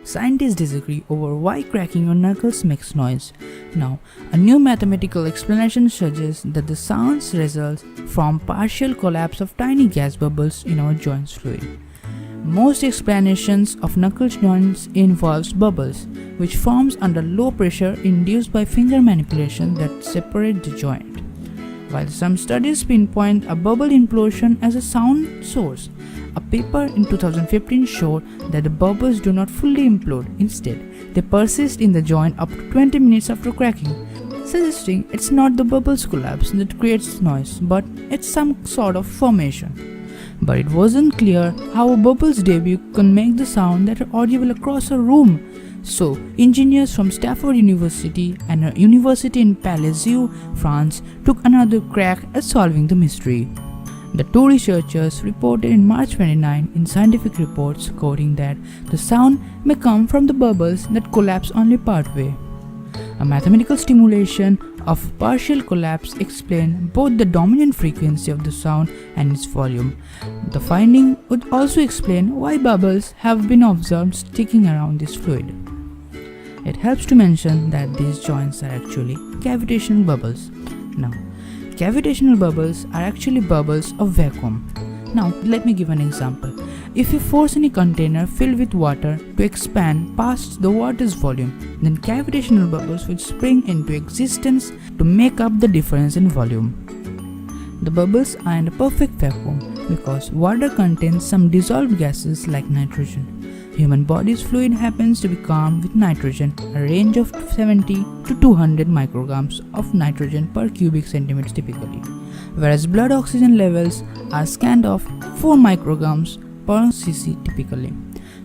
Scientists disagree over why cracking your knuckles makes noise. Now, a new mathematical explanation suggests that the sounds result from partial collapse of tiny gas bubbles in our joints fluid. Most explanations of knuckle joints involves bubbles, which forms under low pressure induced by finger manipulation that separate the joint. While some studies pinpoint a bubble implosion as a sound source, a paper in 2015 showed that the bubbles do not fully implode. Instead, they persist in the joint up to 20 minutes after cracking, suggesting it's not the bubbles collapse that creates noise, but it's some sort of formation. But it wasn't clear how a bubble's debut can make the sound that are audible across a room. So, engineers from Stanford University and a university in Palaiseau, France, took another crack at solving the mystery. The two researchers reported in March 29 in scientific reports quoting that the sound may come from the bubbles that collapse only partway. A mathematical stimulation of partial collapse explained both the dominant frequency of the sound and its volume. The finding would also explain why bubbles have been observed sticking around this fluid. It helps to mention that these joints are actually cavitational bubbles. Now, cavitational bubbles are actually bubbles of vacuum. Now, let me give an example. If you force any container filled with water to expand past the water's volume, then cavitational bubbles will spring into existence to make up the difference in volume. The bubbles are in a perfect vacuum because water contains some dissolved gases like nitrogen. Human body's fluid happens to be calm with nitrogen, a range of 70 to 200 micrograms of nitrogen per cubic centimeter typically, whereas blood oxygen levels are scanned of 4 micrograms per cc typically.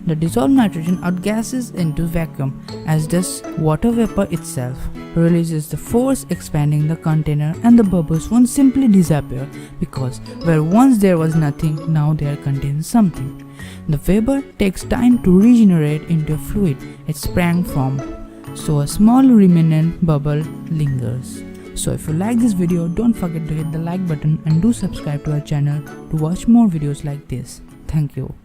The dissolved nitrogen outgasses into vacuum, as does water vapor itself, releases the force expanding the container, and the bubbles won't simply disappear because where once there was nothing, now there contains something. The vapor takes time to regenerate into a fluid it sprang from, so a small remnant bubble lingers. So if you like this video, don't forget to hit the like button and do subscribe to our channel to watch more videos like this. Thank you.